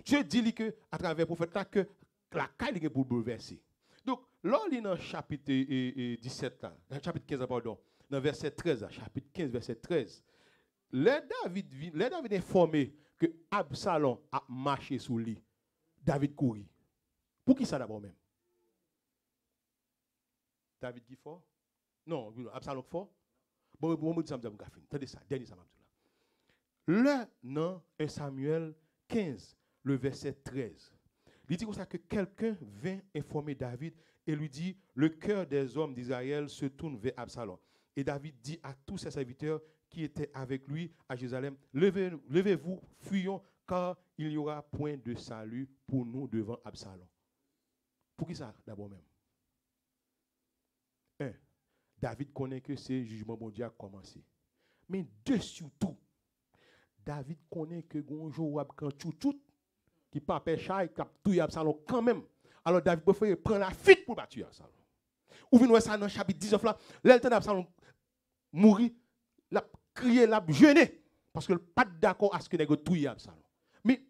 Dieu dit que à travers le prophète là que la caille est pour bouleverser. Donc, là, on lit dans le chapitre 17, là, dans le chapitre 15, pardon, dans le verset 13, là, chapitre 15, verset 13, les David informé que Absalom a marché sous lui. David courit. Pour qui ça d'abord même? David qui fort? Non, Absalom fort? Bon, on me dit ça, je vais vous attendez ça, dernier ça, là, dans 1 Samuel 15, le verset 13. Il dit comme ça que quelqu'un vint informer David et lui dit, le cœur des hommes d'Israël se tourne vers Absalom. Et David dit à tous ses serviteurs qui étaient avec lui à Jérusalem, levez-vous, fuyons, car il n'y aura point de salut pour nous devant Absalom. Pour qui ça d'abord même? David connaît que ce jugement mondial a commencé. Mais de surtout, David connaît que Joab quand tout qui pas péché, qui a tué Absalom quand même. Alors David préfère prendre la fuite pour battre Absalom. Ou venez ça dans le chapitre 19 là, l'élève d'Absalom mourir, l'a crié, l'a jeûné parce que pas d'accord à ce que nèg tué Absalom. Mais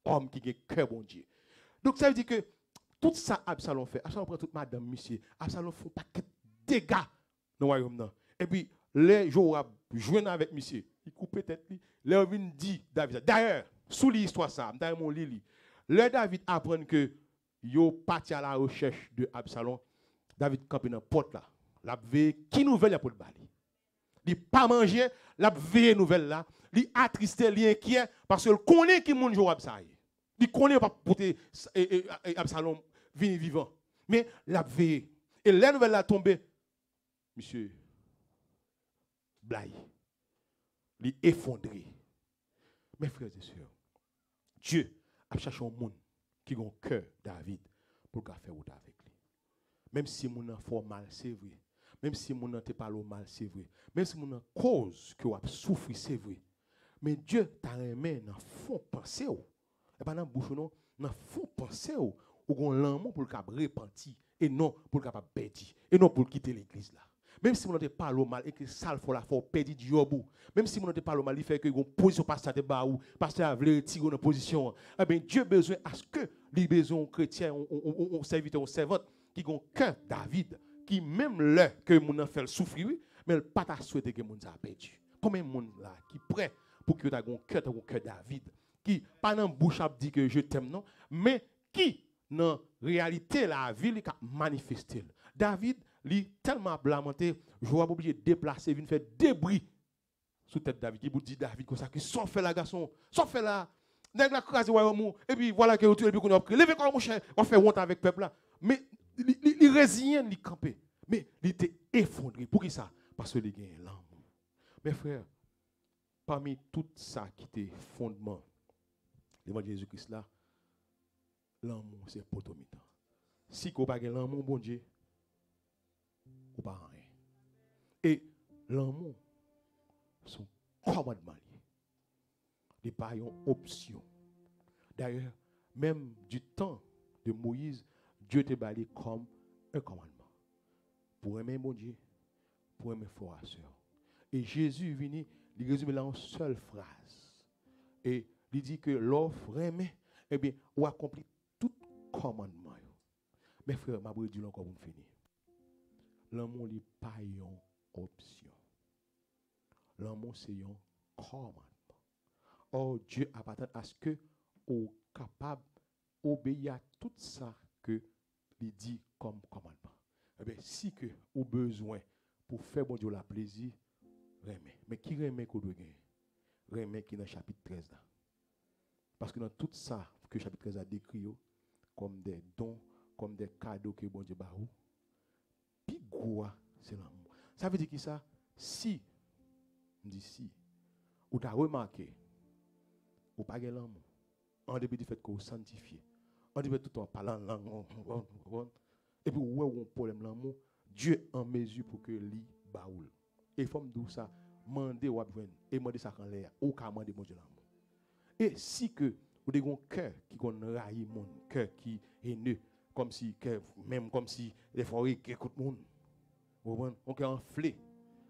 homme qui a cœur bon Dieu. Donc ça veut dire que tout ça Absalom fait, Absalom prend toute madame monsieur, Absalom fait pas de dégâts dans le royaume. Et puis les Joab joignent avec monsieur, il coupe tête lui, les vient dit David. D'ailleurs, sous l'histoire ça, dans mon lit, le David apprend que yo parti à la recherche de Absalom. David campé dans porte là. La veille qui nouvelle pour le bali. Il pas manger, la veille nouvelle là, il attristé, il inquiet parce qu'il connaît qui mon Joab ça. Il connaît pas porter Absalom venir vivant. Mais la veille et la nouvelle là tombé monsieur Blaye. Il effondré. Mes frères et sœurs, Dieu a cherché un monde qui a un cœur, David, pour faire autre avec lui. Même si mon enfant mal, c'est vrai. Même si mon enfant pas mal, c'est vrai. Même si mon cause que a souffert, c'est vrai. Mais Dieu t'a remis dans fond penser et pas dans bouche non, dans fond penser ou gon l'amour pour le cap repenti et non pour le capable perdre et non pour quitter l'église là. Même si on ne parle au mal et que ça faut la faut perdre du job. Même si on ne parle au mal, il fait que une position pasteur de bas ou pasteur a voulu retirer une position. Eh bien Dieu besoin à ce que les besoins chrétiens on serviteur on servante qui ont cœur David qui même là que mon a fait souffrir mais pas ta souhaiter que mon a perdu. Combien de monde là qui prêt pour que tu aies un cœur David qui pas dans bouche a dit que je t'aime non mais qui dans réalité la ville qui a manifesté. David lui tellement lamenté, je vais obligé de déplacer, venir faire débris sous tête David. Il vous dit David comme ça qui s'en fait la garçon, s'en fait là, nèg la crase et puis voilà que et puis qu'on a pris. Levez comme mon cher, on fait honte avec peuple là. Mais il résilient, il campé. Mais il était effondré. Pour qui ça? Parce que il gagne l'amour. Mes frères, parmi tout ça qui était fondement l'évangile de Jésus-Christ là, l'amour c'est potomitan. Si qu'on pas l'amour bon Dieu ou pas rien. Et l'amour, son commandement, il n'est pas une option. D'ailleurs, même du temps de Moïse, Dieu te bâti comme un commandement. Pour aimer mon Dieu, pour aimer frère et sœur. Et Jésus est venu, il résume là en seule phrase. Et il dit que l'offre aimer, eh bien, on accomplit tout commandement. Mes frères, ma brûle dit encore pour finir. L'amour n'est pas une option. L'amour, c'est un commandement. Or, Dieu appartient à ce que vous capable d'obéir à tout ça que il dit comme commandement. Eh bien, si que vous besoin pour faire bon Dieu la plaisir, remet. Mais qui remet qu'on doit gagner? Remet qui est dans le chapitre 13 là. Parce que dans tout ça que le chapitre 13 a décrit comme des dons, comme des cadeaux que bon Dieu barou, puis gros c'est l'amour. Ça veut dire que ça, si, on dit si, ou tu as remarqué, ou pas l'amour, en début du fait que vous sanctifiez, en début tout en parlant langue, et puis où est un problème l'amour, Dieu en mesure pour que lui baoule. Et il faut me dire ça, demander ou abvenir, et demander ça quand l'air, ou qu'à demander mon Dieu l'amour. Et si que vous avez un cœur qui raille mon cœur qui est haineux, comme si, même comme si les forêts qui écoutent le monde. On est enflé.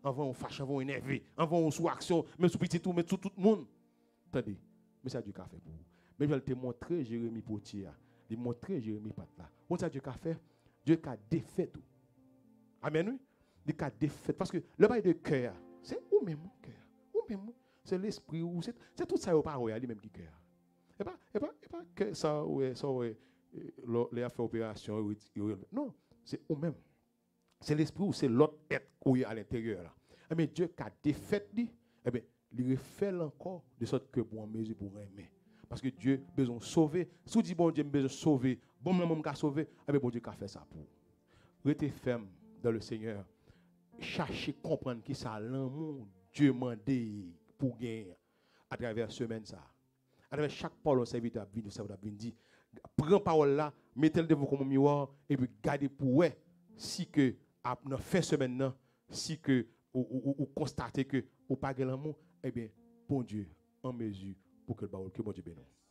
Avant on fâche, avant on énervé, avant on sous action, même sous petit tout, mais sous tout le monde. Attendez, mais ça Dieu qu'a fait pour vous. Mais je vais te montrer Jérémie Potier, il montrer Jérémie Patla. On ça Dieu qu'a fait, Dieu qu'a défait tout. Amen oui. Il qu'a défait parce que le bail de cœur, c'est où même mon cœur. Où même c'est l'esprit ou c'est tout ça au pas lui même qui cœur. Et pas que ça les affaires opération non, c'est ou même. C'est l'esprit ou c'est l'autre être qui est à l'intérieur là. Mais Dieu qui a défait lui, il refait encore de sorte que pour en mesure pour aimer. Parce que Dieu a besoin de sauver. Si vous dites bon Dieu a besoin de sauver, bon maman qui a sauvé, bon Dieu qui a fait ça pour. Restez ferme dans le Seigneur. Cherchez comprendre qui ça l'amour Dieu mandé pour gagner à travers semaine ça. À travers chaque parole serviteur a venu ça a dit prends parole là, mettez-le devant comme miroir et puis gardez pour ouais si que dans fin semaine là, si que ou constatez que ou pas l'amour, bon Dieu en mesure pour que le bon Dieu bénisse.